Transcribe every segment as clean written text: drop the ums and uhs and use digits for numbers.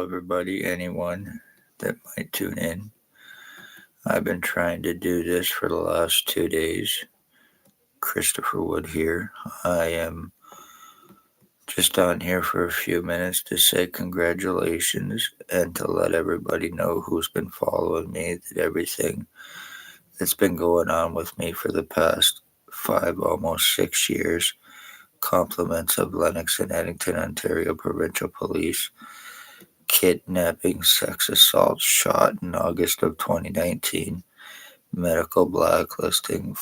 everybody, anyone that might tune in. I've been trying to do this for the last 2 days. Christopher Wood here. I am just on here for a few minutes to say congratulations and to let everybody know who's been following me that everything that's been going on with me for the past 5, almost 6 years. Compliments of Lennox and Edmonton, Ontario Provincial Police. Kidnapping, sex assault, shot in August of 2019. Medical blacklisting,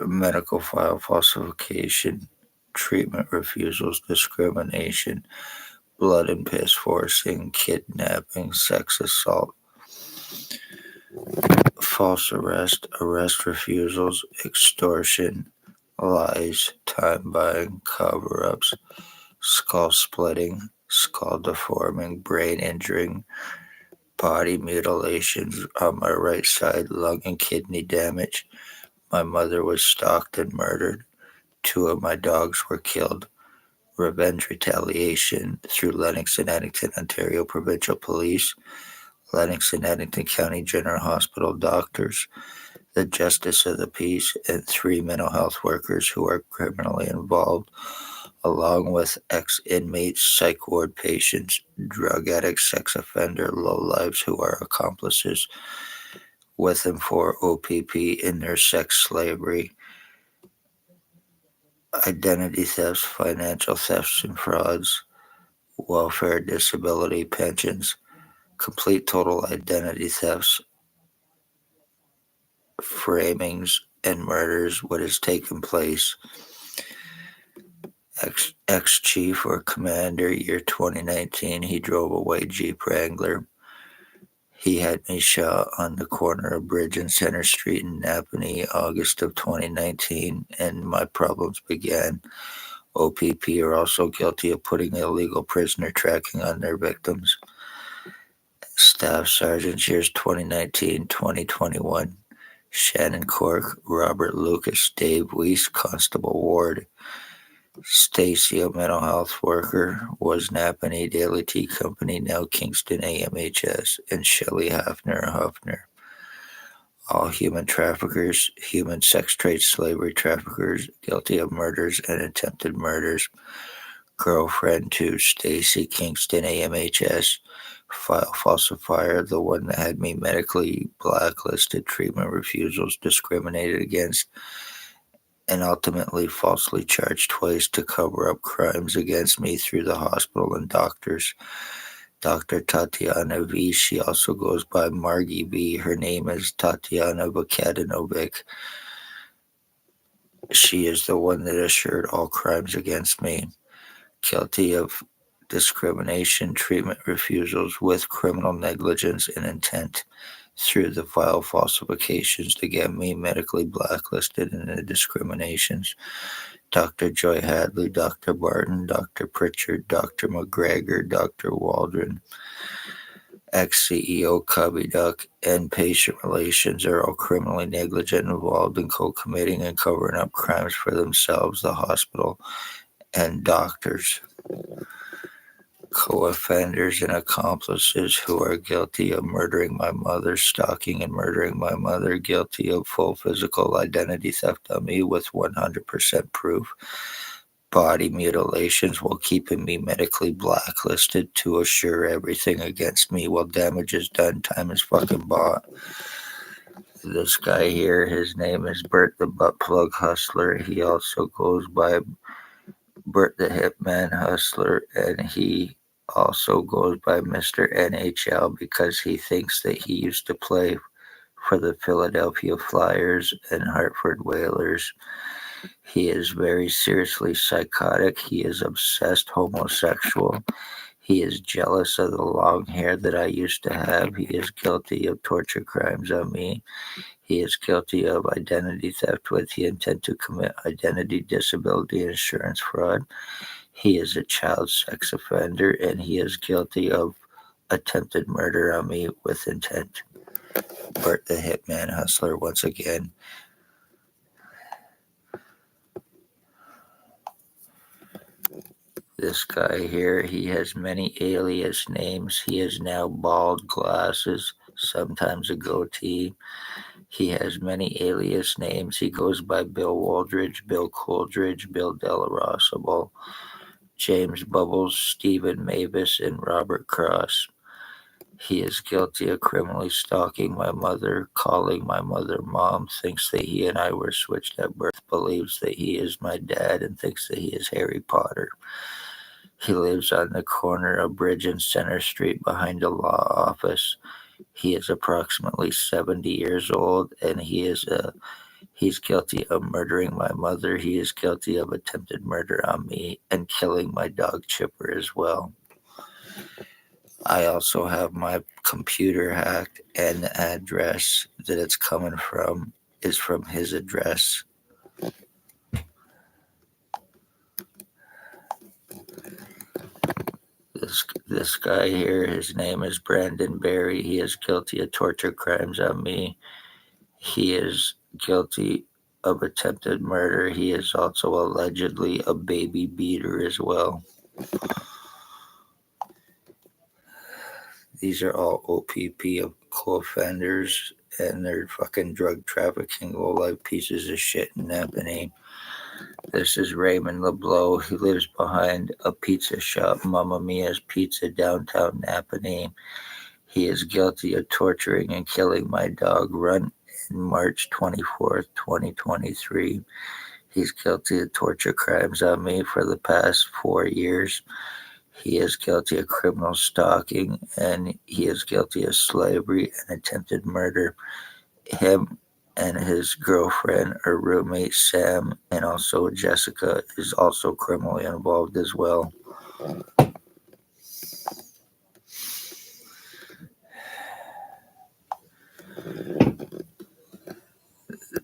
medical file falsification, treatment refusals, discrimination, blood and piss forcing, kidnapping, sex assault, false arrest refusals, extortion, lies, time buying, cover ups, skull splitting, skull deforming, brain injuring, body mutilations on my right side, lung and kidney damage. My mother was stalked and murdered. 2 of my dogs were killed. Revenge retaliation through Lennox and Edmonton, Ontario Provincial Police, Lennox and Edmonton County General Hospital doctors, the Justice of the Peace, and 3 mental health workers who are criminally involved, along with ex-inmates, psych ward patients, drug addicts, sex offender, lowlives who are accomplices with and for OPP in their sex slavery, identity thefts, financial thefts and frauds, welfare, disability, pensions, complete total identity thefts, framings, and murders, what has taken place. Ex-chief or commander, year 2019, he drove a white Jeep Wrangler. He had me shot on the corner of Bridge and Center Street in Napanee, August of 2019, and my problems began. OPP are also guilty of putting illegal prisoner tracking on their victims. Staff Sergeants, years 2019-2021. Shannon Cork, Robert Lucas, Dave Weiss, Constable Ward. Stacy, a mental health worker, was Napanee Daily Tea Company, now Kingston AMHS, and Shelley Hafner. All human traffickers, human sex trade slavery traffickers, guilty of murders and attempted murders. Girlfriend to Stacy, Kingston AMHS, file falsifier, the one that had me medically blacklisted, treatment refusals, discriminated against, and ultimately falsely charged twice to cover up crimes against me through the hospital and doctors. Dr. Tatiana V. She also goes by Margie V. Her name is Tatiana Vukadinovic. She is the one that assured all crimes against me. Guilty of discrimination, treatment refusals with criminal negligence and intent through the file falsifications to get me medically blacklisted and the discriminations. Dr. Joy Hadley, Dr. Barton, Dr. Pritchard, Dr. McGregor, Dr. Waldron, ex-CEO Cubby Duck, and patient relations are all criminally negligent, involved in co-committing and covering up crimes for themselves, the hospital, and doctors. Co-offenders and accomplices who are guilty of murdering my mother, stalking and murdering my mother, guilty of full physical identity theft on me with 100% proof, body mutilations while keeping me medically blacklisted to assure everything against me while damage is done, time is fucking bought. This guy here, his name is Bert the Butt Plug Hustler. He also goes by Bert the Hitman Hustler, and he also goes by Mr. NHL because he thinks that he used to play for the Philadelphia Flyers and Hartford Whalers. He is very seriously psychotic. He is obsessed homosexual. He is jealous of the long hair that I used to have. He is guilty of torture crimes on me. He is guilty of identity theft with the intent to commit identity disability insurance fraud. He is a child sex offender, and he is guilty of attempted murder on me with intent. Bert the Hitman Hustler once again. This guy here, he has many alias names. He is now bald, glasses, sometimes a goatee. He has many alias names. He goes by Bill Waldridge, Bill Coolidge, Bill Delarosable, James Bubbles, Stephen Mavis, and Robert Cross. He is guilty of criminally stalking my mother, calling my mother mom, thinks that he and I were switched at birth, believes that he is my dad, and thinks that he is Harry Potter. He lives on the corner of Bridge and Center Street behind a law office. He is approximately 70 years old, and he's guilty of murdering my mother. He is guilty of attempted murder on me and killing my dog Chipper as well. I also have my computer hacked, and the address that it's coming from is from his address. This guy here, his name is Brandon Berry. He is guilty of torture crimes on me. He is guilty of attempted murder. He is also allegedly a baby beater as well. These are all OPP co-offenders, and they're fucking drug trafficking low-life pieces of shit in Napanee. This is Raymond LeBlanc. He lives behind a pizza shop, Mamma Mia's Pizza, downtown Napanee. He is guilty of torturing and killing my dog, Run, in March 24th, 2023. He's guilty of torture crimes on me for the past 4 years. He is guilty of criminal stalking, and he is guilty of slavery and attempted murder. Him and his girlfriend or roommate Sam, and also Jessica, is also criminally involved as well.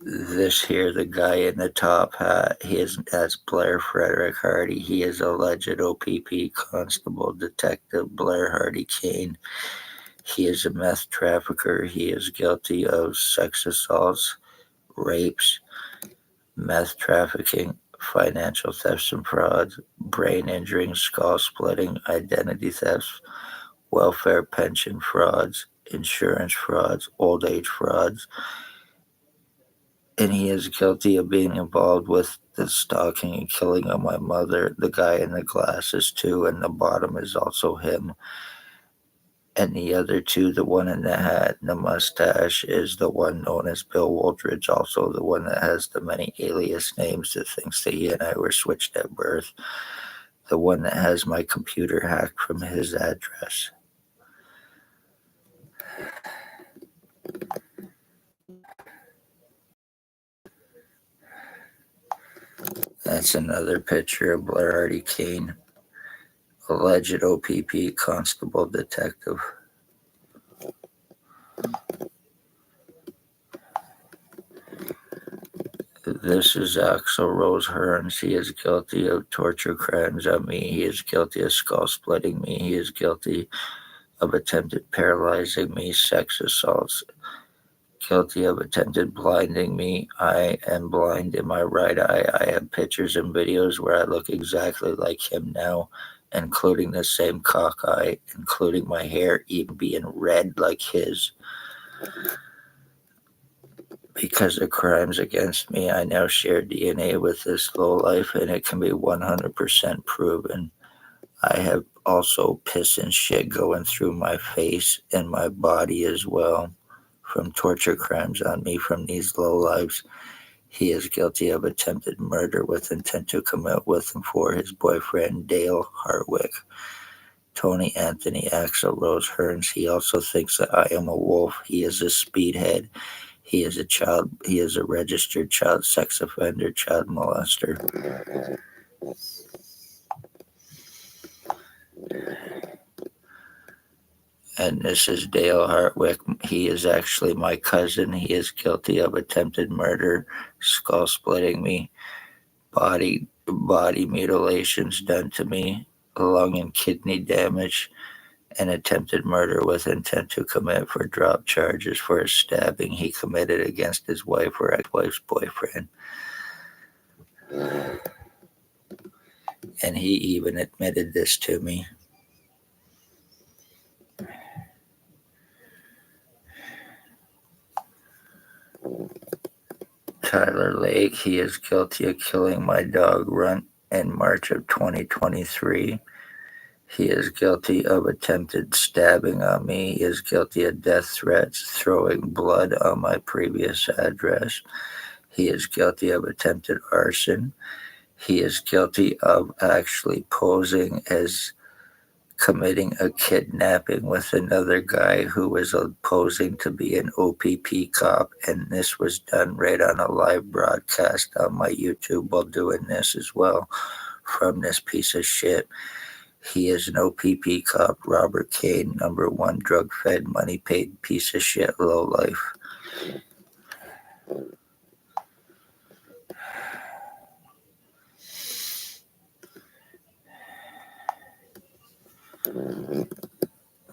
This here, the guy in the top hat, that's Blair Frederick Hardy. He is alleged OPP constable detective Blair Hardy Kane. He is a meth trafficker. He is guilty of sex assaults, rapes, meth trafficking, financial thefts and frauds, brain injuring, skull splitting, identity thefts, welfare pension frauds, insurance frauds, old age frauds, and he is guilty of being involved with the stalking and killing of my mother. The guy in the glasses too, and the bottom is also him. And the other two, the one in the hat and the mustache, is the one known as Bill Waldridge, also the one that has the many alias names that thinks that he and I were switched at birth. The one that has my computer hacked from his address. That's another picture of Blair Hardy Kane, alleged OPP constable detective. This is Axel Rose Hearns. He is guilty of torture crimes on me. He is guilty of skull splitting me. He is guilty of attempted paralyzing me, sex assaults, guilty of attempted blinding me. I am blind in my right eye. I have pictures and videos where I look exactly like him now, including the same cock eye, including my hair even being red like his. Because of crimes against me, I now share DNA with this lowlife, and it can be 100% proven. I have also piss and shit going through my face and my body as well from torture crimes on me from these lowlives. He is guilty of attempted murder with intent to commit with and for his boyfriend, Dale Hartwick. Tony Anthony Axel Rose Hearns. He also thinks that I am a wolf. He is a speedhead. He is a registered child sex offender, child molester. And this is Dale Hartwick. He is actually my cousin. He is guilty of attempted murder, skull splitting me, body mutilations done to me, lung and kidney damage, and attempted murder with intent to commit for drop charges for a stabbing he committed against his wife or ex-wife's boyfriend. And he even admitted this to me. Tyler Lake, he is guilty of killing my dog Runt in March of 2023. He is guilty of attempted stabbing on me. He is guilty of death threats, throwing blood on my previous address. He is guilty of attempted arson. He is guilty of actually posing as committing a kidnapping with another guy who was posing to be an OPP cop. And this was done right on a live broadcast on my YouTube while doing this as well from this piece of shit. He is an OPP cop, Robert Kane, number one drug-fed, money-paid piece of shit lowlife.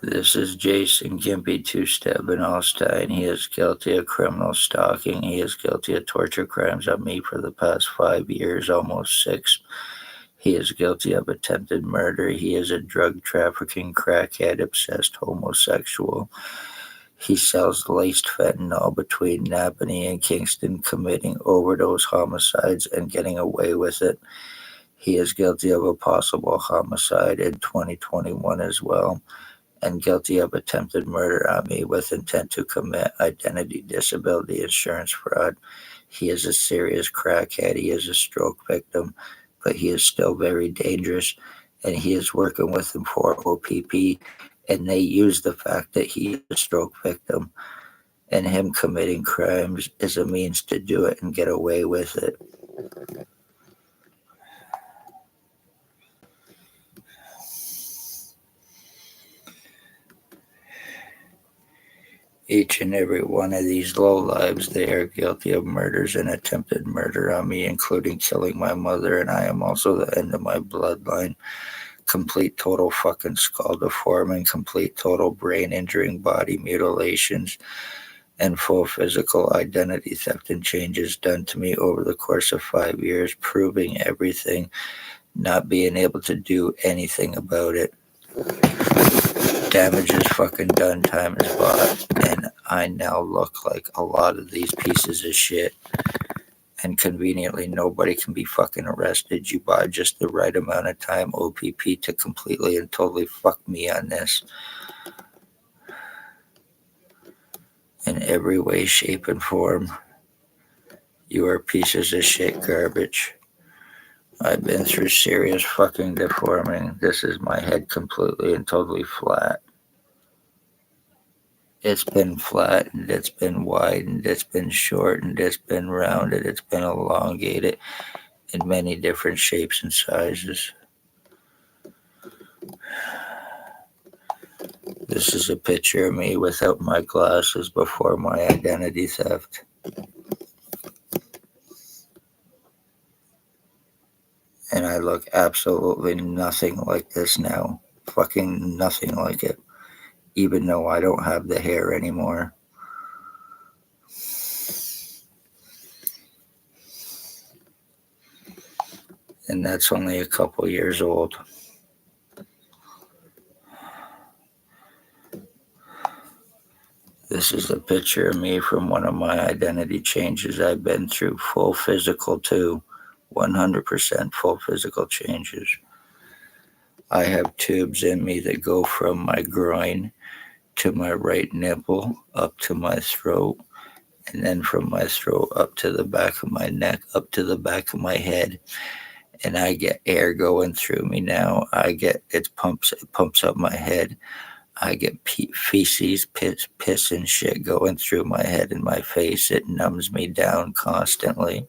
This is Jason Gimpy Two-Step in Allstein. He is guilty of criminal stalking. He is guilty of torture crimes on me for the past 5 years, almost 6. He is guilty of attempted murder. He is a drug trafficking, crackhead, obsessed homosexual. He sells laced fentanyl between Napanee and Kingston, committing overdose homicides and getting away with it. He is guilty of a possible homicide in 2021 as well, and guilty of attempted murder on me with intent to commit identity disability insurance fraud. He is a serious crackhead. He is a stroke victim, but he is still very dangerous, and he is working with him for OPP, and they use the fact that he is a stroke victim and him committing crimes as a means to do it and get away with it. Each and every one of these lowlives, they are guilty of murders and attempted murder on me, including killing my mother, and I am also the end of my bloodline. Complete total fucking skull deforming, complete total brain injuring, body mutilations, and full physical identity theft and changes done to me over the course of 5 years, proving everything, not being able to do anything about it. Damage is fucking done, time is bought, and I now look like a lot of these pieces of shit. And conveniently, nobody can be fucking arrested. You buy just the right amount of time, OPP, to completely and totally fuck me on this. In every way, shape, and form. You are pieces of shit garbage. I've been through serious fucking deforming. This is my head completely and totally flat. It's been flattened, it's been widened, it's been shortened, it's been rounded, it's been elongated in many different shapes and sizes. This is a picture of me without my glasses before my identity theft. And I look absolutely nothing like this now. Fucking nothing like it. Even though I don't have the hair anymore. And that's only a couple years old. This is a picture of me from one of my identity changes I've been through. Full physical too. 100% full physical changes. I have tubes in me that go from my groin to my right nipple, up to my throat, and then from my throat up to the back of my neck, up to the back of my head. And I get air going through me now. It pumps up my head. I get feces, piss and shit going through my head and my face. It numbs me down constantly.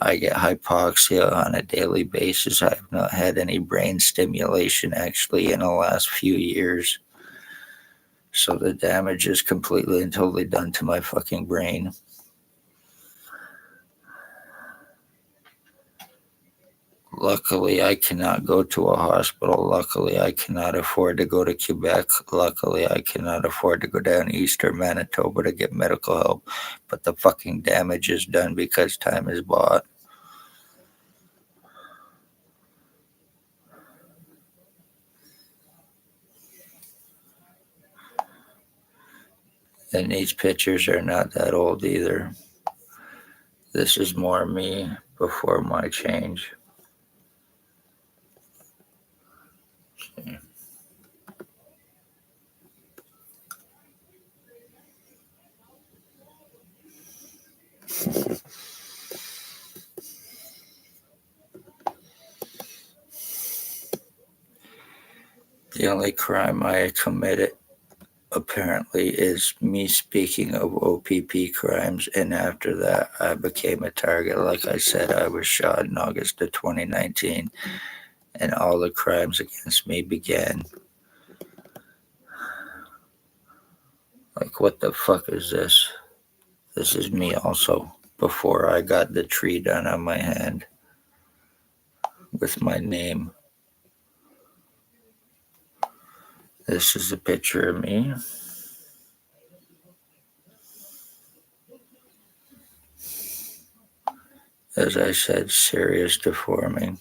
I get hypoxia on a daily basis. I have not had any brain stimulation actually in the last few years. So the damage is completely and totally done to my fucking brain. Luckily, I cannot go to a hospital. Luckily, I cannot afford to go to Quebec. Luckily, I cannot afford to go down east or Manitoba to get medical help. But the fucking damage is done because time is bought. And these pictures are not that old either. This is more me before my change. The only crime I committed apparently is me speaking of OPP crimes, and after that I became a target. Like I said, I was shot in August of 2019, and all the crimes against me began. Like, what the fuck is this? This is me also, before I got the tree done on my hand with my name. This is a picture of me. As I said, serious deforming.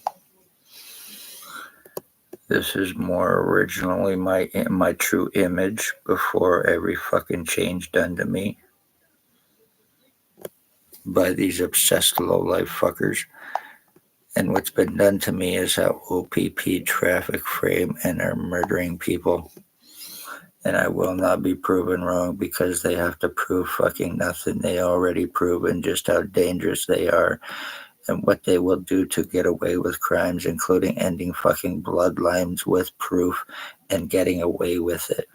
This is more originally my true image before every fucking change done to me by these obsessed low-life fuckers. And what's been done to me is how OPP traffic frame and are murdering people. And I will not be proven wrong because they have to prove fucking nothing. They already proven just how dangerous they are and what they will do to get away with crimes, including ending fucking bloodlines with proof and getting away with it.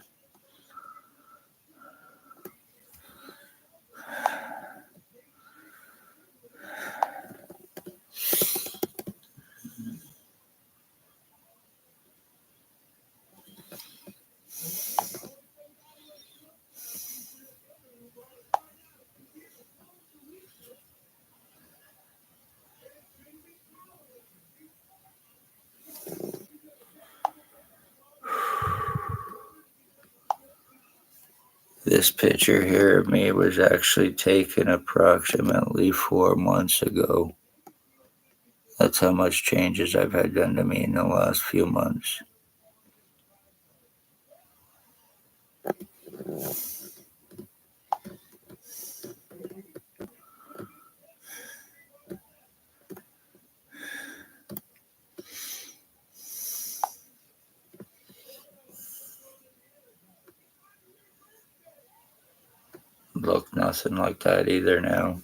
This picture here of me was actually taken approximately 4 months ago. That's how much changes I've had done to me in the last few months. Look nothing like that either now.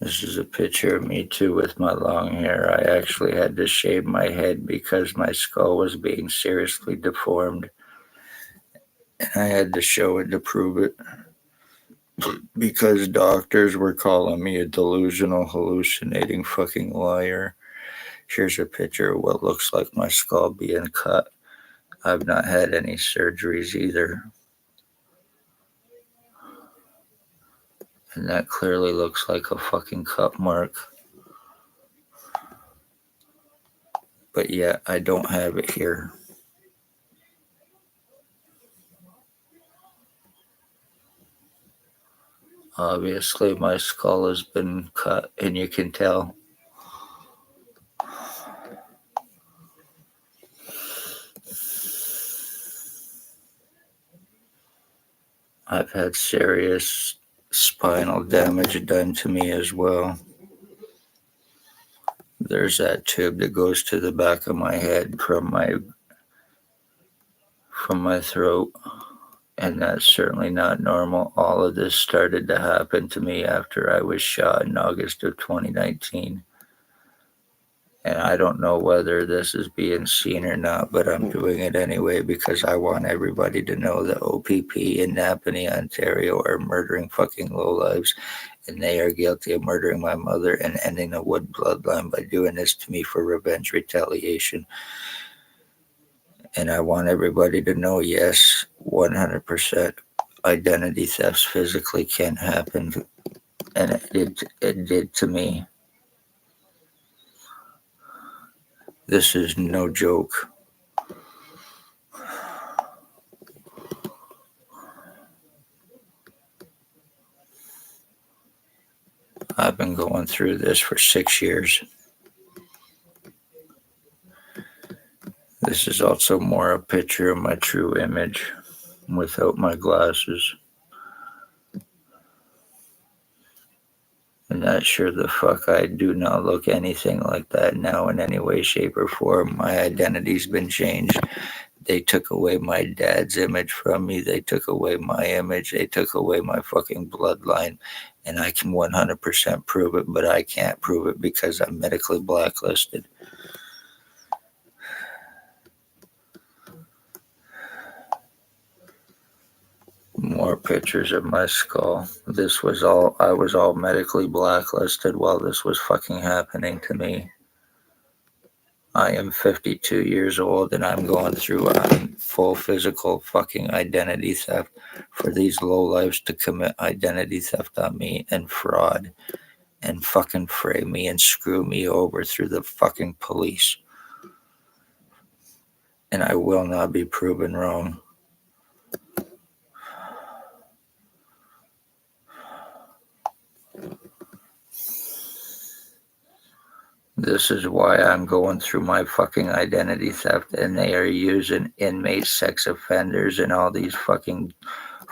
This is a picture of me too with my long hair. I actually had to shave my head because my skull was being seriously deformed. And I had to show it to prove it. Because doctors were calling me a delusional, hallucinating fucking liar. Here's a picture of what looks like my skull being cut. I've not had any surgeries either. And that clearly looks like a fucking cut mark. But yet, I don't have it here. Obviously, my skull has been cut, and you can tell. I've had serious spinal damage done to me as well. There's that tube that goes to the back of my head from my throat, and that's certainly not normal. All of this started to happen to me after I was shot in August of 2019. And I don't know whether this is being seen or not, but I'm doing it anyway because I want everybody to know that OPP in Napanee, Ontario are murdering fucking lowlives, and they are guilty of murdering my mother and ending the Wood bloodline by doing this to me for revenge retaliation. And I want everybody to know, yes, 100% identity thefts physically can happen, and it did to me. This is no joke. I've been going through this for 6 years. This is also more a picture of my true image without my glasses. And that sure the fuck I do not look anything like that now in any way, shape, or form. My identity's been changed. They took away my dad's image from me. They took away my image. They took away my fucking bloodline. And I can 100% prove it, but I can't prove it because I'm medically blacklisted. More pictures of my skull. I was all medically blacklisted while this was fucking happening to me. I am 52 years old and I'm going through full physical fucking identity theft for these lowlifes to commit identity theft on me and fraud and fucking frame me and screw me over through the fucking police. And I will not be proven wrong. This is why I'm going through my fucking identity theft, and they are using inmates, sex offenders, and all these fucking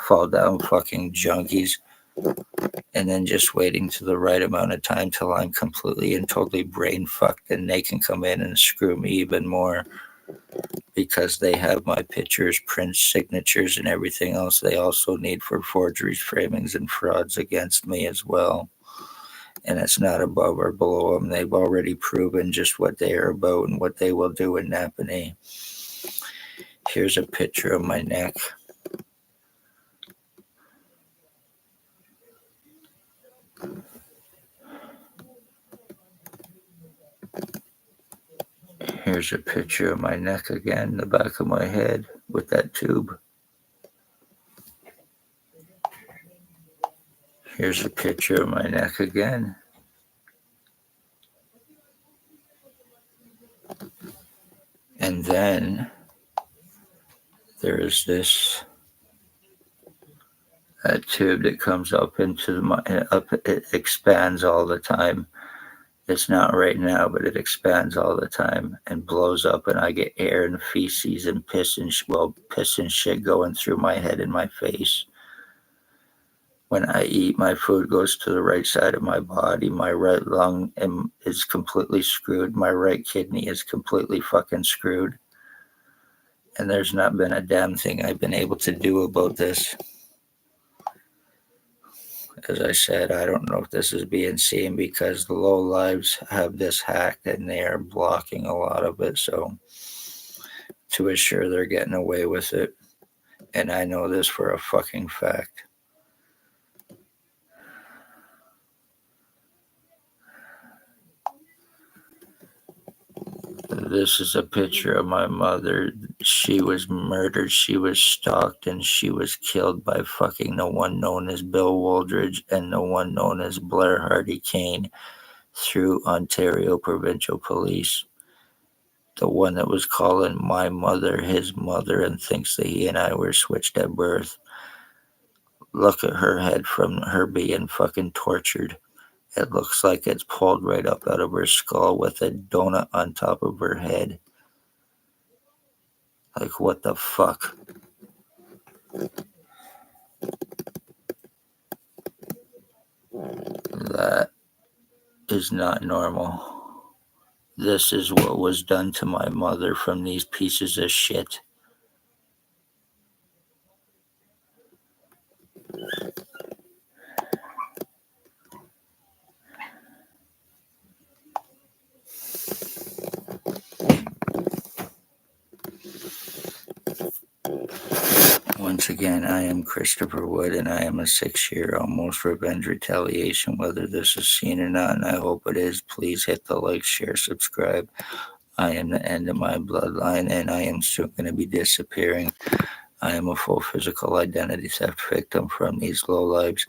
fall down fucking junkies, and then just waiting to the right amount of time till I'm completely and totally brain fucked, and they can come in and screw me even more because they have my pictures, prints, signatures, and everything else they also need for forgeries, framings, and frauds against me as well. And it's not above or below them. They've already proven just what they are about and what they will do in Napanee. Here's a picture of my neck. Here's a picture of my neck again, the back of my head with that tube. Here's a picture of my neck again. And then there's this tube that comes up into my it expands all the time. It's not right now, but it expands all the time and blows up, and I get air and feces and piss and shit going through my head and my face. When I eat, my food goes to the right side of my body. My right lung is completely screwed. My right kidney is completely fucking screwed. And there's not been a damn thing I've been able to do about this. As I said, I don't know if this is being seen because the low lives have this hacked and they are blocking a lot of it. So to assure they're getting away with it. And I know this for a fucking fact. This is a picture of my mother. She was murdered, she was stalked, and she was killed by fucking the one known as Bill Wooldridge and the one known as Blair Hardy Kane through Ontario Provincial Police. The one that was calling my mother his mother and thinks that he and I were switched at birth. Look at her head from her being fucking tortured. It looks like it's pulled right up out of her skull with a donut on top of her head. Like, what the fuck? That is not normal. This is what was done to my mother from these pieces of shit. Once again, I am Christopher Wood, and I am a 6-year almost revenge retaliation, whether this is seen or not, and I hope it is. Please hit the like, share, subscribe. I am the end of my bloodline, and I am soon going to be disappearing. I am a full physical identity theft victim from these lowlives.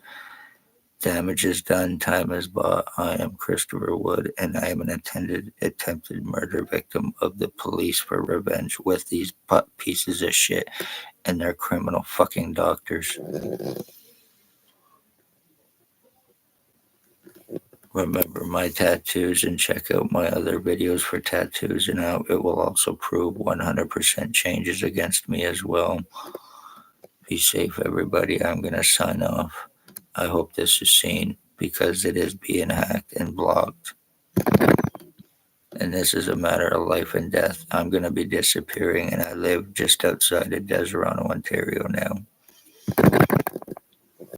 Damage is done, time is bought. I am Christopher Wood, and I am an attempted murder victim of the police for revenge with these pieces of shit and their criminal fucking doctors. Remember my tattoos and check out my other videos for tattoos, and it will also prove 100% changes against me as well. Be safe, everybody. I'm going to sign off. I hope this is seen because it is being hacked and blocked. And this is a matter of life and death. I'm going to be disappearing, and I live just outside of Desirano, Ontario now.